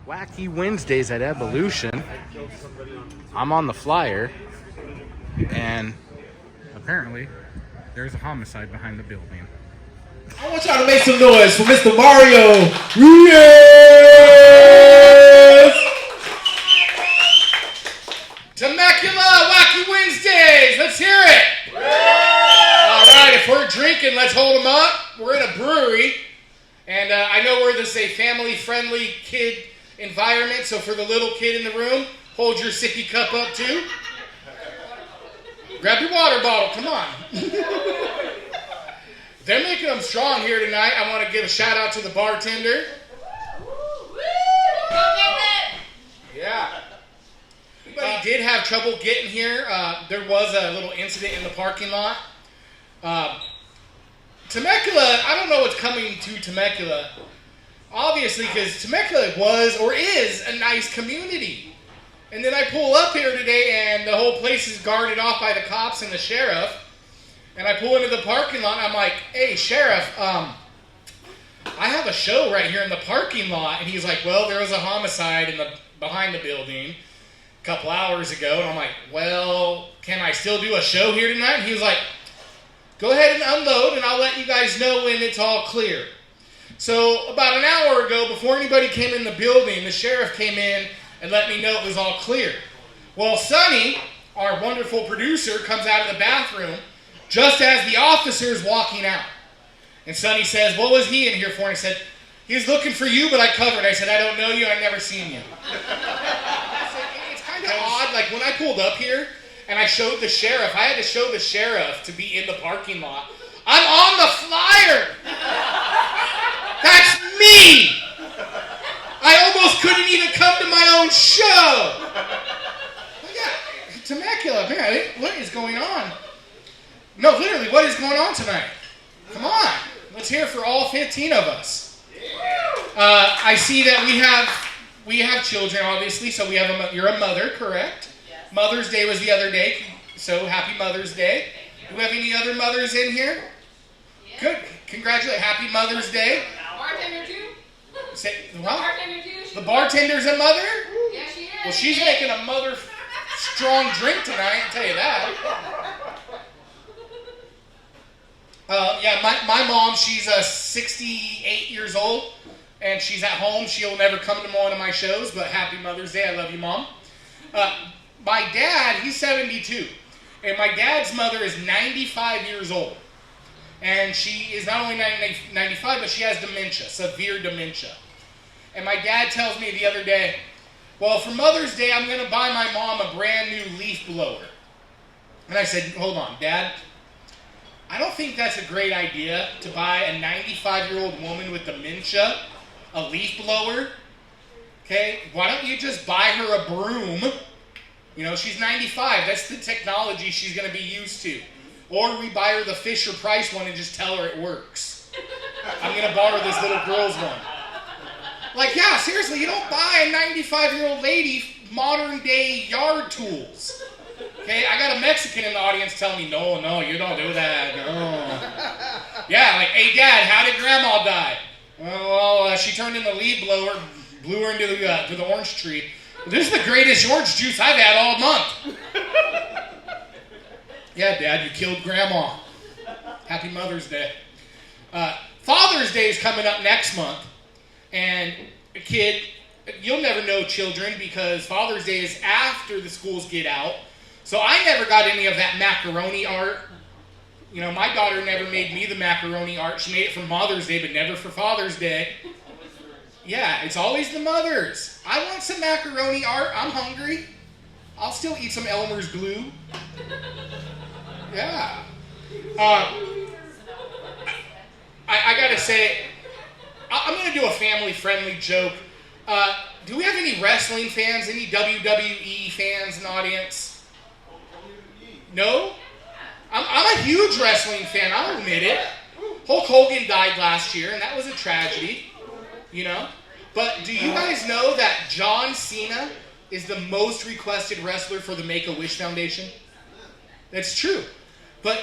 Wacky Wednesdays at Evolution. I'm on the flyer, and apparently there's a homicide behind the building. I want y'all to make some noise for Mr. Mario Reyes! Temecula Wacky Wednesdays! Let's hear it! Alright, if we're drinking, let's hold them up. We're in a brewery, and I know we're this a family-friendly kid environment, so for the little kid in the room, hold your sippy cup up too. Grab your water bottle, come on. They're making them strong here tonight. I want to give a shout out to the bartender. Yeah. Anybody did have trouble getting here, there was a little incident in the parking lot. Temecula, I don't know what's coming to Temecula. Obviously, because Temecula was or is a nice community. And then I pull up here today and the whole place is guarded off by the cops and the sheriff. And I pull into the parking lot and I'm like, hey, Sheriff, I have a show right here in the parking lot. And he's like, well, there was a homicide behind the building a couple hours ago. And I'm like, well, can I still do a show here tonight? And he was like, go ahead and unload and I'll let you guys know when it's all clear. So about an hour ago, before anybody came in the building, the sheriff came in and let me know it was all clear. Well, Sonny, our wonderful producer, comes out of the bathroom just as the officer's walking out. And Sonny says, what was he in here for? And I said, he was looking for you, but I covered. I said, I don't know you, I've never seen you. I said, it's kind of odd, like when I pulled up here and I showed the sheriff, I had to show the sheriff to be in the parking lot. I'm on the flyer! That's me! I almost couldn't even come to my own show! Yeah, Temecula, man, what is going on? No, literally, what is going on tonight? Come on, let's hear it for all 15 of us. I see that we have children, obviously, so you're a mother, correct? Yes. Mother's Day was the other day, so happy Mother's Day. Do we have any other mothers in here? Yeah. Good, congratulations, happy Mother's Day. Bartender too? Say, what? Bartender too? The bartender's a mother? Yeah, she is. Well, she's making a mother strong drink tonight, I'll tell you that. My mom, she's 68 years old, and she's at home. She'll never come to one of my shows, but happy Mother's Day. I love you, Mom. My dad, he's 72, and my dad's mother is 95 years old. And she is not only 95, but she has dementia, severe dementia. And my dad tells me the other day, well, for Mother's Day, I'm going to buy my mom a brand new leaf blower. And I said, hold on, Dad. I don't think that's a great idea to buy a 95-year-old woman with dementia a leaf blower. Okay? Why don't you just buy her a broom? You know, she's 95. That's the technology she's going to be used to. Or we buy her the Fisher-Price one and just tell her it works. I'm going to borrow this little girl's one. Like, yeah, seriously, you don't buy a 95-year-old lady modern-day yard tools. Okay, I got a Mexican in the audience telling me, no, you don't do that, no. Yeah, like, hey, Dad, how did Grandma die? Well, she turned in the leaf blower, blew her into the orange tree. This is the greatest orange juice I've had all month. Yeah, Dad, you killed Grandma. Happy Mother's Day. Father's Day is coming up next month. And a kid, you'll never know children because Father's Day is after the schools get out. So I never got any of that macaroni art. You know, my daughter never made me the macaroni art. She made it for Mother's Day, but never for Father's Day. Yeah, it's always the mothers. I want some macaroni art. I'm hungry. I'll still eat some Elmer's glue. Yeah. I gotta say, I'm gonna do a family-friendly joke. Do we have any wrestling fans? Any WWE fans in the audience? No? I'm a huge wrestling fan, I'll admit it. Hulk Hogan died last year, and that was a tragedy, you know? But do you guys know that John Cena is the most requested wrestler for the Make-A-Wish Foundation? That's true. But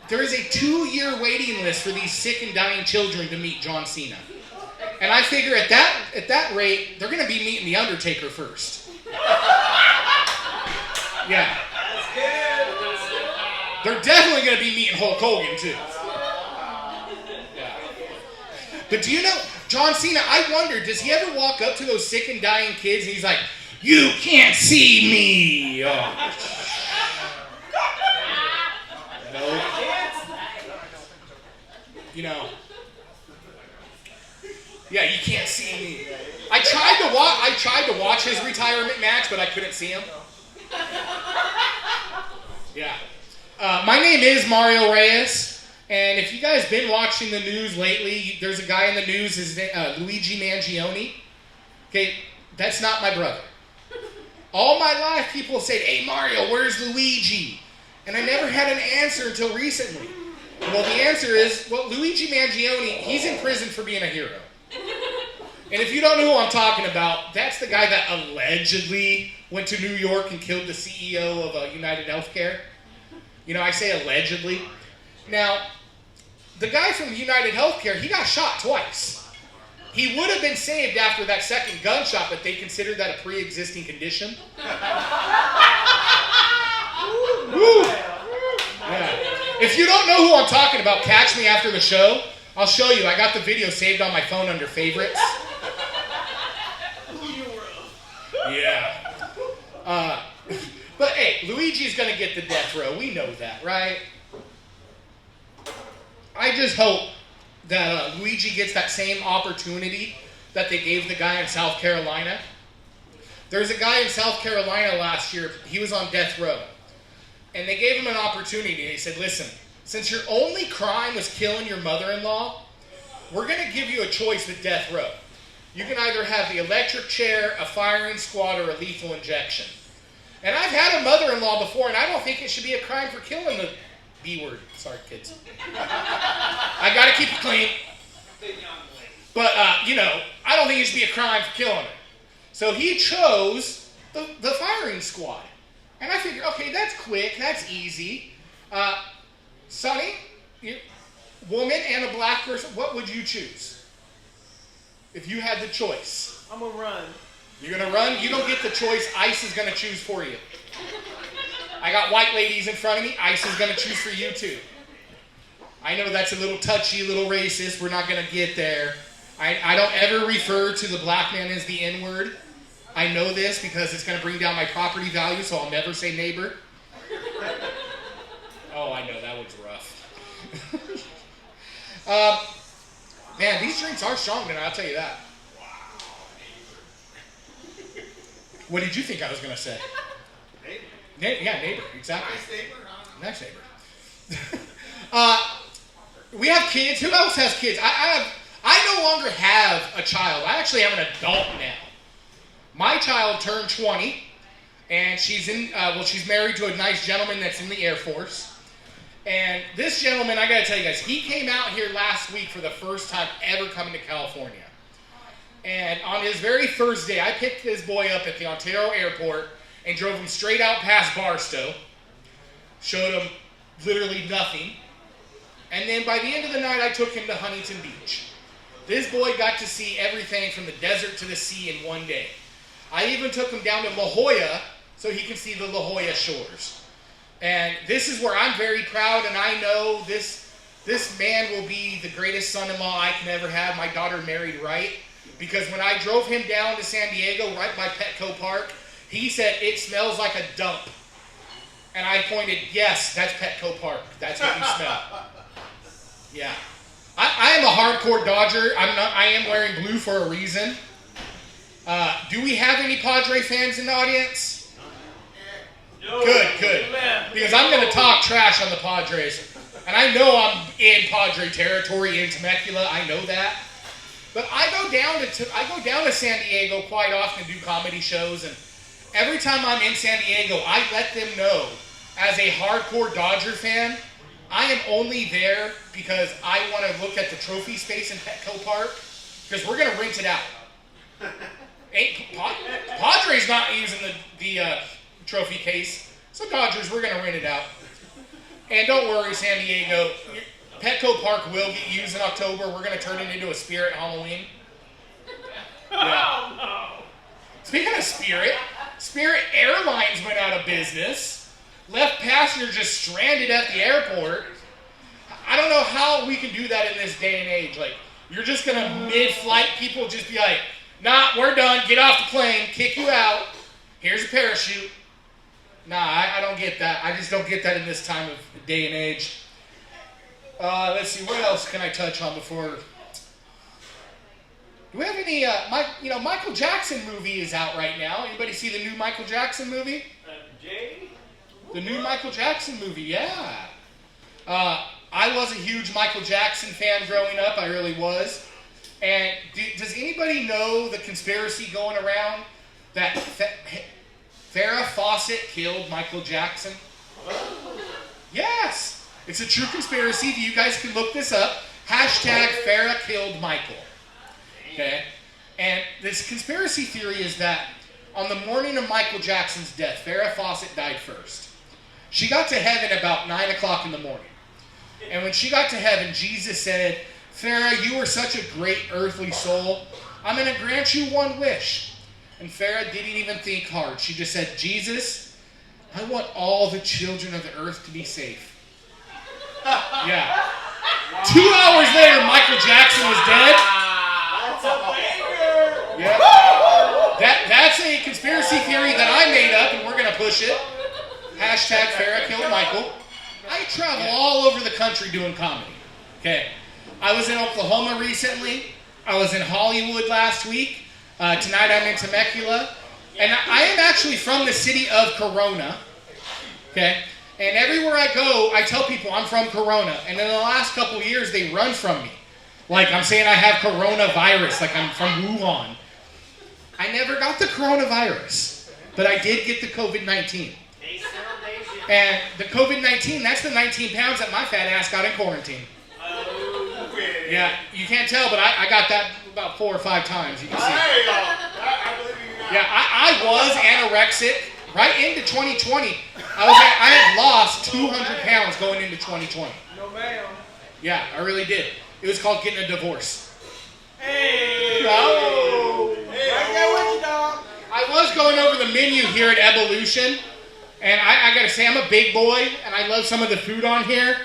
there is a 2-year waiting list for these sick and dying children to meet John Cena. And I figure at that rate, they're going to be meeting The Undertaker first. Yeah. They're definitely going to be meeting Hulk Hogan, too. Yeah. But do you know, John Cena, I wonder, does he ever walk up to those sick and dying kids and he's like, "You can't see me"? Oh. No. You know. Yeah, you can't see me. I tried to watch his retirement match, but I couldn't see him. Yeah. My name is Mario Reyes, and if you guys been watching the news lately, there's a guy in the news, his name, Luigi Mangione. Okay, that's not my brother. All my life, people say, "Hey Mario, where's Luigi?" And I never had an answer until recently. Well, the answer is, Luigi Mangione, he's in prison for being a hero. And if you don't know who I'm talking about, that's the guy that allegedly went to New York and killed the CEO of United Healthcare. You know, I say allegedly. Now, the guy from United Healthcare, he got shot twice. He would have been saved after that second gunshot, but they considered that a pre-existing condition. Woo. Yeah. If you don't know who I'm talking about, catch me after the show. I'll show you. I got the video saved on my phone under favorites. Yeah. But hey, Luigi's going to get the death row. We know that, right? I just hope that Luigi gets that same opportunity that they gave the guy in South Carolina. There's a guy in South Carolina last year. He was on death row. And they gave him an opportunity. They said, "Listen, since your only crime was killing your mother-in-law, we're going to give you a choice with death row. You can either have the electric chair, a firing squad, or a lethal injection." And I've had a mother-in-law before, and I don't think it should be a crime for killing the B word. Sorry, kids. I got to keep it clean. But, I don't think it should be a crime for killing her. So he chose the firing squad. And I figured, okay, that's quick, that's easy. Sonny, woman and a black person, what would you choose? If you had the choice. I'm gonna run. You're gonna run? You don't get the choice. ICE is gonna choose for you. I got white ladies in front of me. ICE is gonna choose for you too. I know that's a little touchy, a little racist. We're not gonna get there. I don't ever refer to the black man as the N-word. I know this because it's gonna bring down my property value, so I'll never say neighbor. Oh, I know, that was rough. Man, these drinks are strong tonight, I'll tell you that. What did you think I was going to say? Neighbor. Yeah, neighbor, exactly. Nice neighbor. We have kids. Who else has kids? I no longer have a child. I actually have an adult now. My child turned 20, and she's married to a nice gentleman that's in the Air Force. And this gentleman, I got to tell you guys, he came out here last week for the first time ever coming to California. And on his very first day, I picked this boy up at the Ontario airport and drove him straight out past Barstow. Showed him literally nothing. And then by the end of the night, I took him to Huntington Beach. This boy got to see everything from the desert to the sea in one day. I even took him down to La Jolla so he can see the La Jolla shores. And this is where I'm very proud, and I know this man will be the greatest son-in-law I can ever have. My daughter married right. Because when I drove him down to San Diego, right by Petco Park, he said, "It smells like a dump." And I pointed, "Yes, that's Petco Park. That's what you smell." Yeah. I am a hardcore Dodger. I am wearing blue for a reason. Do we have any Padre fans in the audience? No. Good. Because I'm going to talk trash on the Padres. And I know I'm in Padre territory in Temecula. I know that. But I go down to San Diego quite often to do comedy shows, and every time I'm in San Diego, I let them know, as a hardcore Dodger fan, I am only there because I want to look at the trophy space in Petco Park, because we're going to rent it out. Padres not using the trophy case, so Dodgers, we're going to rent it out. And don't worry, San Diego, Petco Park will get used in October. We're going to turn it into a spirit Halloween. Yeah. no. Speaking of Spirit Airlines went out of business. Left passengers just stranded at the airport. I don't know how we can do that in this day and age. Like, you're just going to mid-flight people just be like, nah, we're done. Get off the plane. Kick you out. Here's a parachute. Nah, I don't get that. I just don't get that in this time of day and age. Let's see. What else can I touch on before... Do we have any, Michael Jackson movie is out right now. Anybody see the new Michael Jackson movie? Jay? The new Michael Jackson movie, yeah. I was a huge Michael Jackson fan growing up. I really was. And does anybody know the conspiracy going around that Farrah Fawcett killed Michael Jackson? Yes. It's a true conspiracy. You guys can look this up. Hashtag Farrah killed Michael. Okay? And this conspiracy theory is that on the morning of Michael Jackson's death, Farrah Fawcett died first. She got to heaven about 9 o'clock in the morning. And when she got to heaven, Jesus said, Farrah, you were such a great earthly soul. I'm going to grant you one wish. And Farrah didn't even think hard. She just said, Jesus, I want all the children of the earth to be safe. Yeah. 2 hours later, Michael Jackson was dead. Yeah. That's a conspiracy theory that I made up, and we're going to push it. Hashtag Farrah killed Michael. I travel all over the country doing comedy. Okay. I was in Oklahoma recently. I was in Hollywood last week. Tonight I'm in Temecula. And I am actually from the city of Corona. Okay. And everywhere I go, I tell people I'm from Corona. And in the last couple of years, they run from me. Like I'm saying I have coronavirus, like I'm from Wuhan. I never got the coronavirus, but I did get the COVID-19. And the COVID-19, that's the 19 pounds that my fat ass got in quarantine. Yeah, you can't tell, but I got that about 4 or 5 times. You can see. Yeah, I was anorexic right into 2020. I had lost 200 pounds going into 2020. No, ma'am. Yeah, I really did. It was called getting a divorce. Hey! Oh. Hey, right there with you, dog. I was going over the menu here at Evolution, and I gotta say I'm a big boy, and I love some of the food on here.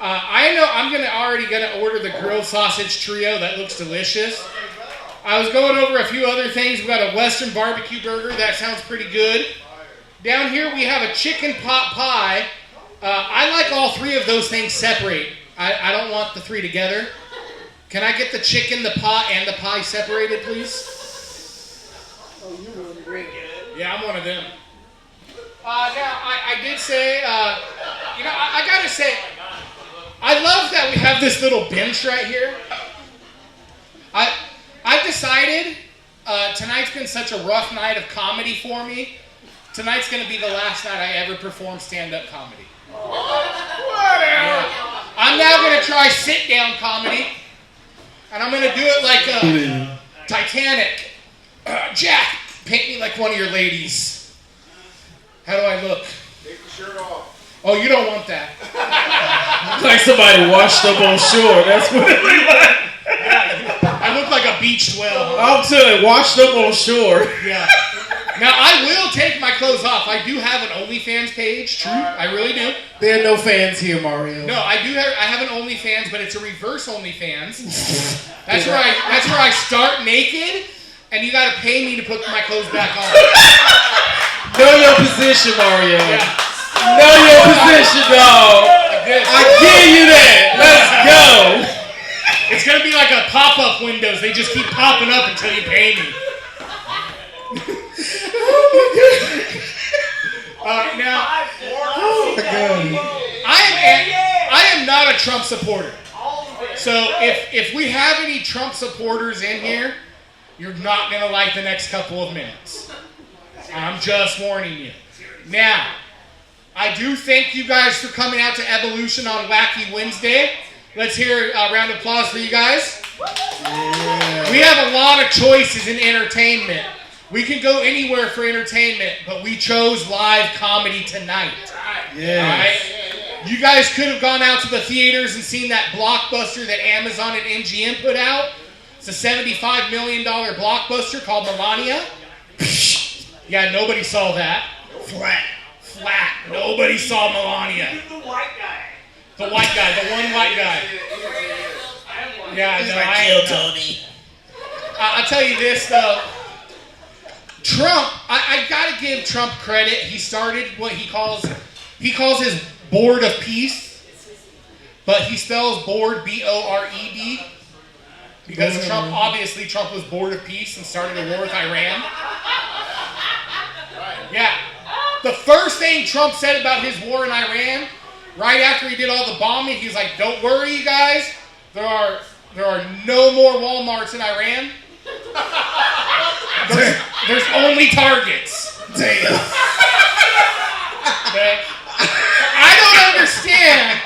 I know I'm already gonna order the grilled sausage trio. That looks delicious. I was going over a few other things. We got a Western barbecue burger. That sounds pretty good. Down here we have a chicken pot pie. I like all 3 of those things separate. I don't want the 3 together. Can I get the chicken, the pot, and the pie separated, please? Oh, you were great. Yeah, I'm one of them. Now, I did say, I gotta say, I love that we have this little bench right here. I've decided, tonight's been such a rough night of comedy for me. Tonight's gonna be the last night I ever perform stand-up comedy. Yeah. I'm now going to try sit-down comedy, and I'm going to do it like Titanic. Jack, paint me like one of your ladies. How do I look? Take the shirt off. Oh, you don't want that. Like somebody washed up on shore. That's what it looked like. I look like a beached whale. I'm telling you, washed up on shore. Yeah. Now, I will take my clothes off. I do have an OnlyFans page. True. I really do. There are no fans here, Mario. No, I have an OnlyFans, but it's a reverse OnlyFans. That's where I start naked, and you got to pay me to put my clothes back on. Know your position, Mario. Yeah. Know your position, dog. Like this. I give you that. Let's go. It's gonna be like a pop-up windows. They just keep popping up until you pay me. Now, I am not a Trump supporter. So if we have any Trump supporters in here, you're not gonna like the next couple of minutes. I'm just warning you. Now, I do thank you guys for coming out to Evolution on Wacky Wednesday. Let's hear a round of applause for you guys. Yeah. We have a lot of choices in entertainment. We can go anywhere for entertainment, but we chose live comedy tonight. Yeah. All right? You guys could have gone out to the theaters and seen that blockbuster that Amazon and MGM put out, It's a $75 million blockbuster called Melania. Yeah, nobody saw that. Flat. Nobody saw Melania. The white guy. The white guy, the one white guy. Yeah, no, I Kill ain't know. Tony. I'll tell you this though. Trump, I gotta give Trump credit. He started what he calls his board of peace, but he spells board B-O-R-E-D because Trump was bored of peace and started a war with Iran. Yeah. The first thing Trump said about his war in Iran, right after he did all the bombing, he was like, "Don't worry, you guys. There are no more Walmarts in Iran. There's only Targets." Damn. Okay? I don't understand.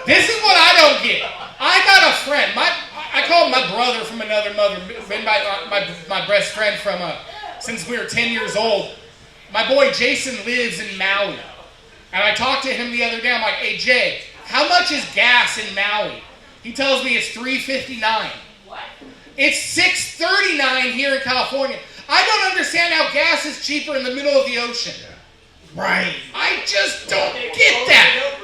This is what I don't get. I got a friend. I call him my brother from another mother. Been my best friend from since we were 10 years old. My boy Jason lives in Maui. And I talked to him the other day. I'm like, "Hey Jay, how much is gas in Maui?" He tells me it's $3.59. What? It's $6.39 here in California. I don't understand how gas is cheaper in the middle of the ocean. Right. I just don't get that.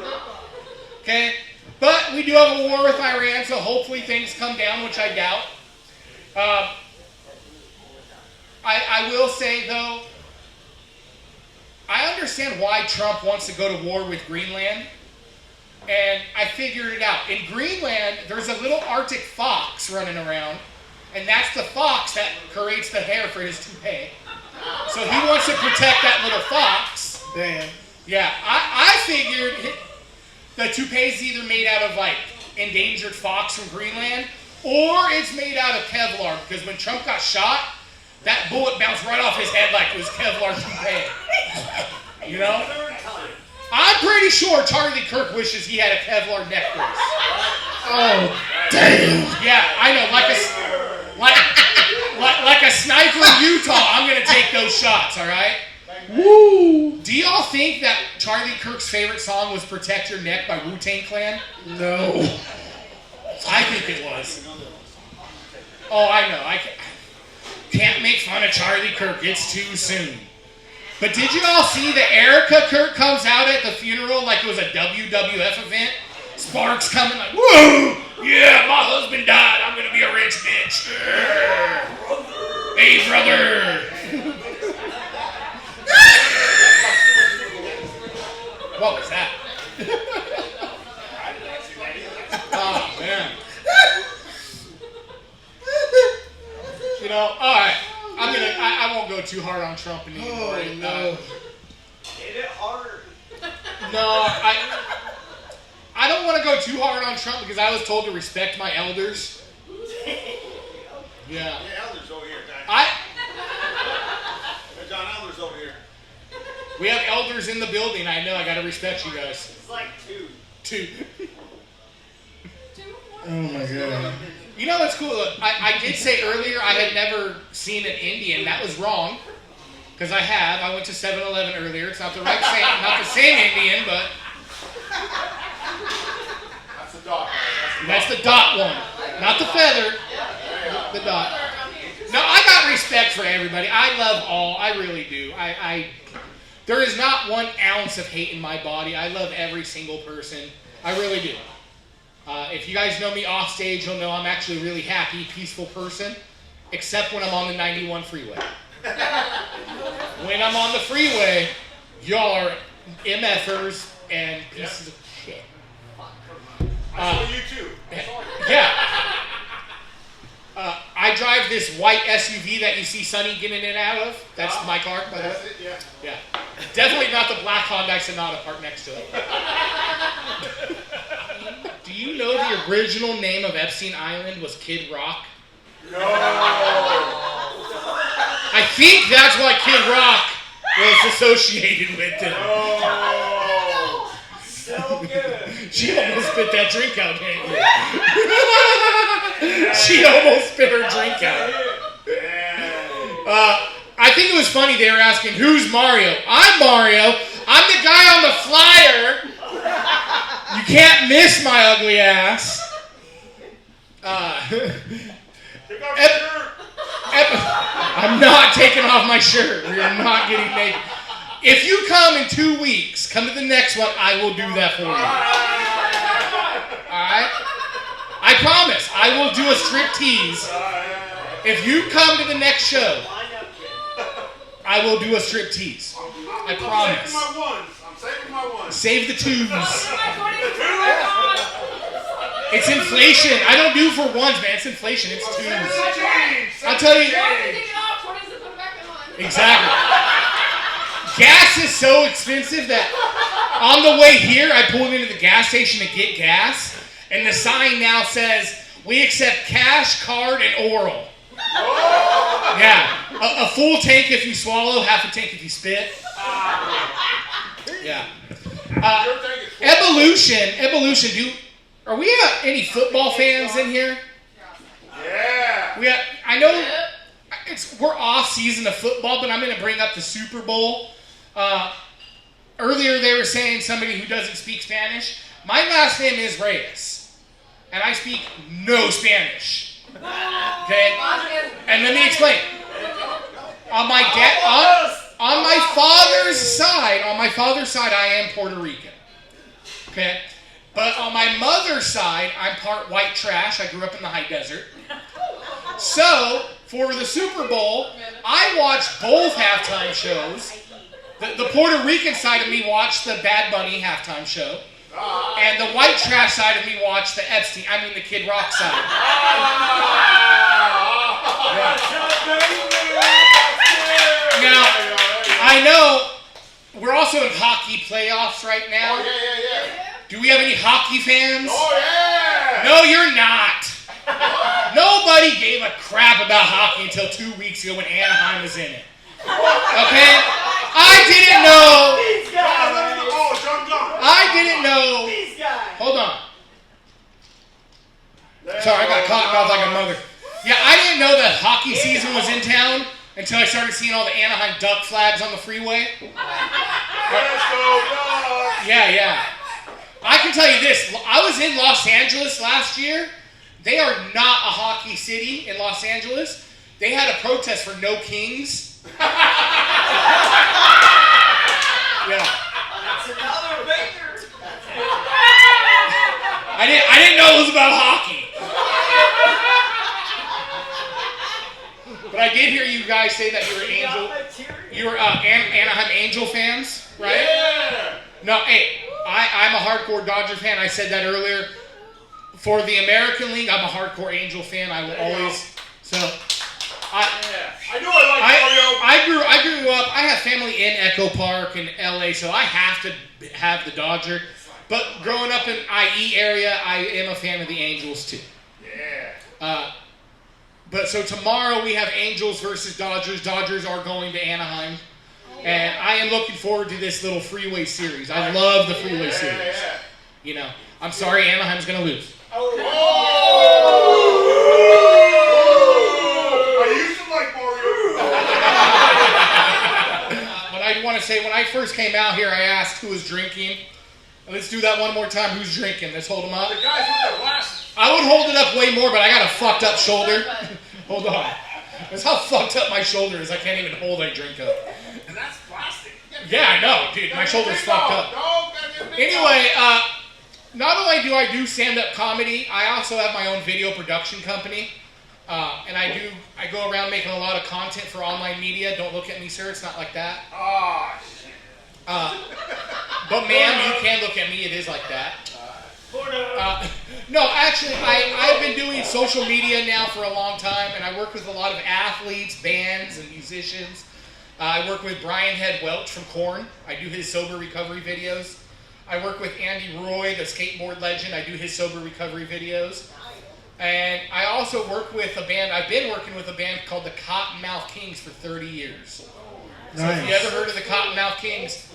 Okay? But we do have a war with Iran, so hopefully things come down, which I doubt. I will say, though, I understand why Trump wants to go to war with Greenland. And I figured it out. In Greenland, there's a little Arctic fox running around. And that's the fox that creates the hair for his toupee. So he wants to protect that little fox. Damn. Yeah, I figured the toupee's either made out of, like, endangered fox from Greenland, or it's made out of Kevlar. Because when Trump got shot, that bullet bounced right off his head like it was Kevlar toupee. You know? I'm pretty sure Charlie Kirk wishes he had a Kevlar neck brace. Oh, damn. Yeah, I know. Like a sniper in Utah, I'm going to take those shots, all right? Woo. Do y'all think that Charlie Kirk's favorite song was Protect Your Neck by Wu-Tang Clan? No. I think it was. Oh, I know. I can't make fun of Charlie Kirk. It's too soon. But did you all see that Erica Kirk comes out at the funeral like it was a WWF event? Sparks coming like, "Whoa! Yeah, my husband died. I'm going to be a rich bitch. Hey, brother." What was that? Oh, man. You know, all right. I won't go too hard on Trump anymore. Oh, no. Hit it harder. No, I don't want to go too hard on Trump because I was told to respect my elders. Yeah. Elders over here, guys. John Elders over here. We have elders in the building. I know. I got to respect you guys. It's like two. Oh, my God. You know what's cool? I did say earlier I had never seen an Indian. That was wrong. Because I have. I went to 7-Eleven earlier. It's not the same Indian, but That's the dot. that's the dot one. Not the feather. The dot. No, I got respect for everybody. I love all. I really do. There is not 1 ounce of hate in my body. I love every single person. I really do. If you guys know me off stage, you'll know I'm actually a really happy, peaceful person, except when I'm on the 91 freeway. When I'm on the freeway, y'all are MFers and pieces of shit. I saw you too. Yeah. I drive this white SUV that you see Sonny getting in and out of. That's my car, by the way. That's it, yeah. Yeah. Definitely not the black Hyundai Sonata parked next to it. Do you know the original name of Epstein Island was Kid Rock? No. I think that's why Kid Rock was associated with it. Oh. So good. She almost spit that drink out, didn't you? She almost spit her drink out. I think it was funny they were asking, "Who's Mario?" I'm Mario. I'm the guy on the flyer. You can't miss my ugly ass. Take off your shirt. I'm not taking off my shirt. We are not getting naked. If you come in 2 weeks, come to the next one, I will do that for you. Alright? I promise, I will do a strip tease. If you come to the next show, I will do a strip tease. I promise. I'm saving my ones. Save the twos. It's inflation. I don't do for ones, man. It's inflation. It's twos. I'll tell you. Exactly. Gas is so expensive that on the way here, I pulled into the gas station to get gas, and the sign now says, "We accept cash, card, and oral." Yeah. A full tank if you swallow, half a tank if you spit. Yeah. Evolution. Are we any football fans in here? Yeah. I know we're off season of football, but I'm going to bring up the Super Bowl. Earlier they were saying somebody who doesn't speak Spanish. My last name is Reyes, and I speak no Spanish. Okay? And let me explain. On my father's side, I am Puerto Rican. Okay? But on my mother's side, I'm part white trash. I grew up in the high desert. So, for the Super Bowl, I watched both halftime shows. The Puerto Rican side of me watched the Bad Bunny halftime show. And the white trash side of me watched the the Kid Rock side. Now, I know we're also in hockey playoffs right now. Oh, yeah. Do we have any hockey fans? Oh, yeah. No, you're not. Nobody gave a crap about hockey until 2 weeks ago when Anaheim was in it. Okay? I didn't know. I didn't know. Hold on. Sorry, I got caught mouth like a mother. Yeah, I didn't know that hockey season was in town until I started seeing all the Anaheim Duck flags on the freeway. Let's go, Ducks. Yeah. I can tell you this. I was in Los Angeles last year. They are not a hockey city in Los Angeles. They had a protest for no Kings. Yeah. That's another banger. I didn't know it was about hockey. But I did hear you guys say that you were Anaheim Angel fans, right? Yeah. No, hey, I'm a hardcore Dodger fan. I said that earlier. For the American League, I'm a hardcore Angel fan. I will always. So, I knew I liked Mario. I grew up. I have family in Echo Park in LA, so I have to have the Dodger. But growing up in IE area, I am a fan of the Angels too. Yeah. But so tomorrow we have Angels versus Dodgers. Dodgers are going to Anaheim. And I am looking forward to this little freeway series. I love the freeway series. Yeah. You know, I'm sorry Anaheim's going to lose. Oh! I used to like Mario. But I want to say, when I first came out here, I asked who was drinking. Let's do that one more time. Who's drinking? Let's hold them up. The guys with their glasses. I would hold it up way more, but I got a fucked up shoulder. Hold on. That's how fucked up my shoulder is. I can't even hold a drink up. And that's plastic. Yeah, I know, dude. My shoulder's fucked up. Anyway, not only do I do stand-up comedy, I also have my own video production company. And I go around making a lot of content for online media. Don't look at me, sir. It's not like that. Oh, shit. But ma'am, you can look at me. It is like that. No, actually, I've been doing social media now for a long time, and I work with a lot of athletes, bands, and musicians. I work with Brian Head Welch from Korn. I do his sober recovery videos. I work with Andy Roy, the skateboard legend. I do his sober recovery videos. And I also work with a band. I've been working with a band called the Cottonmouth Kings for 30 years. So if you ever heard of the Cottonmouth Kings,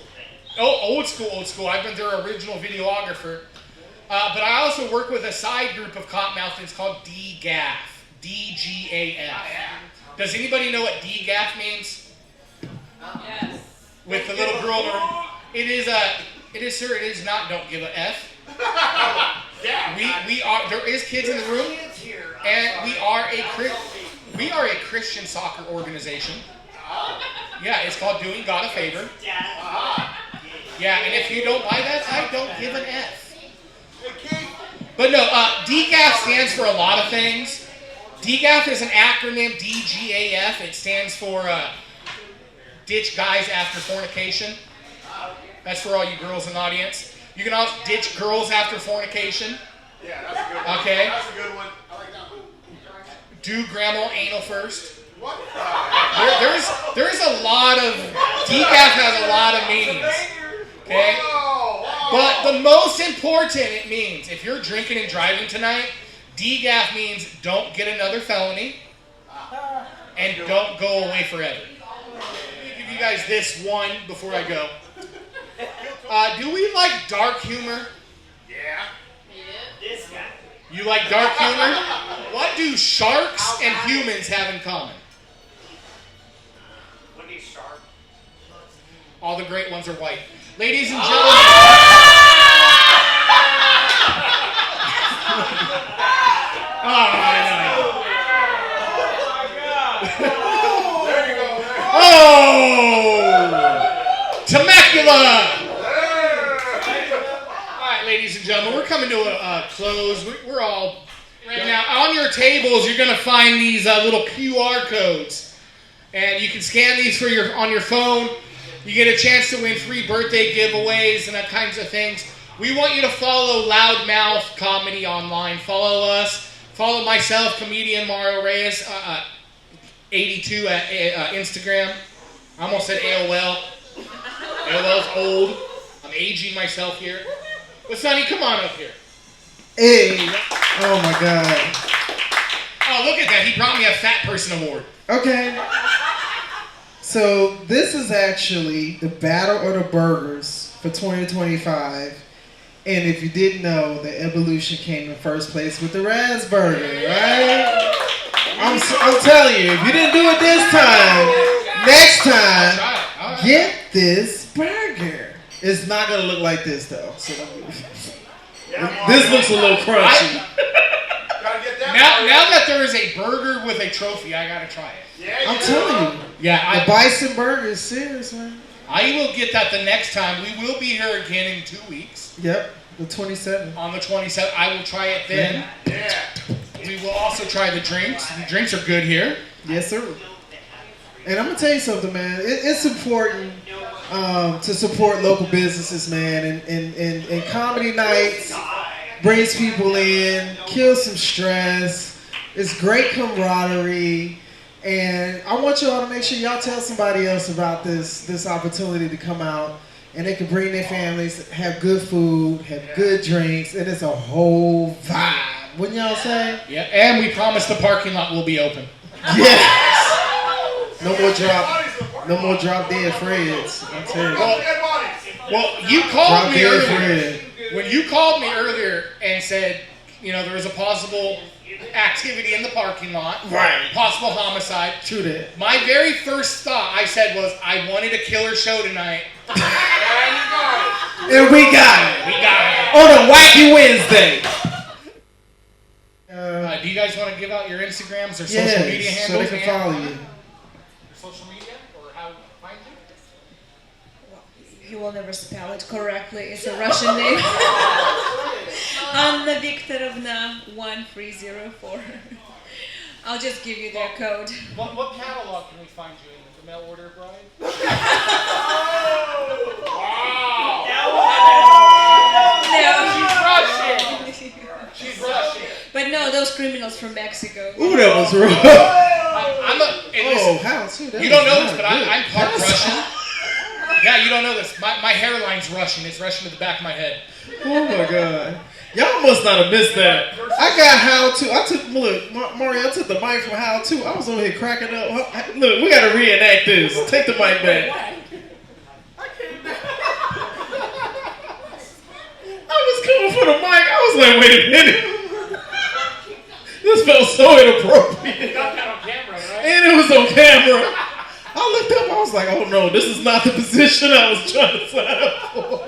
old school. I've been their original videographer. But I also work with a side group of Cottonmouth. It's called DGAF. D-G-A-F. Does anybody know what DGAF means? Yes. With the little girl in the room. It is, sir, it is not don't give a F. Yeah. We are, there is kids in the room. And we are a Christian soccer organization. Yeah, it's called Doing God a Favor. Yeah, and if you don't buy that, I don't give an F. But no, DGAF stands for a lot of things. DGAF is an acronym, DGAF. It stands for Ditch Guys After Fornication. That's for all you girls in the audience. You can also ditch girls after fornication. Yeah, that's a good one. Okay. That's a good one. I like that one. Do grandma anal first. What? There's a lot of, DGAF has a lot of meanings. Okay? But the most important it means, if you're drinking and driving tonight, DGAF means don't get another felony and don't go away forever. Let me give you guys this one before I go. Do we like dark humor? Yeah. This guy. You like dark humor? What do sharks and humans have in common? When he's sharp. All the great ones are white. Ladies and gentlemen. There you go. Oh! Temecula! Alright, ladies and gentlemen, we're coming to a close. We're all... Right now, on your tables, you're going to find these little QR codes. And you can scan these on your phone. You get a chance to win free birthday giveaways and that kinds of things. We want you to follow Loudmouth Comedy online. Follow us. Follow myself, Comedian Mario Reyes, 82 at Instagram. I almost said AOL. AOL's old. I'm aging myself here. But Sonny, come on up here. Hey. Oh my God. Oh, look at that. He brought me a fat person award. Okay. So this is actually the Battle of the Burgers for 2025. And if you didn't know, the evolution came in first place with the Raspberry, right? I'm telling you, if you didn't do it this time, next time, get this burger. It's not going to look like this, though. So this looks a little crunchy. Now that there is a burger with a trophy, I gotta try it. I'm telling you. Yeah, the bison burger is serious, man. I will get that the next time. We will be here again in 2 weeks. Yep, the 27th. On the 27th, I will try it then. Yeah. We will also try the drinks. The drinks are good here. Yes, sir. And I'm gonna tell you something, man. It's important to support local businesses, man, and comedy nights. Brings people in, kills some stress. It's great camaraderie. And I want y'all to make sure y'all tell somebody else about this opportunity to come out and they can bring their families, have good food, have good drinks, and it's a whole vibe. Wouldn't y'all say? Yeah, and we promise the parking lot will be open. Yes. No more drop dead Freds. I'm telling you. Well, you called me earlier. When you called me earlier and said, there was a possible activity in the parking lot. Right. Possible homicide. True that. My very first thought I said was, I wanted a killer show tonight. And we got it. We got it. On a wacky Wednesday. Do you guys want to give out your Instagrams or social media handles? So they can follow you. Social media or how to find you? You will never spell it correctly. It's a Russian name. Anna Viktorovna 1304. I'll just give you their code. What catalog can we find you in? The mail order bride? Wow. No. She's Russian. But no, those criminals from Mexico. Ooh, that was rough. How too? You don't know this, but I'm part Russian. Yeah, you don't know this. My hairline's Russian. It's Russian to the back of my head. Oh my God. Y'all must not have missed that. I got How To. Mario, I took the mic from How To. I was over here cracking up. Look, we got to reenact this. Take the mic back. I was coming for the mic. I was like, wait a minute. This felt so inappropriate. You got that on camera, right? And it was on camera. I looked up. I was like, oh no, this is not the position I was trying to sign up for.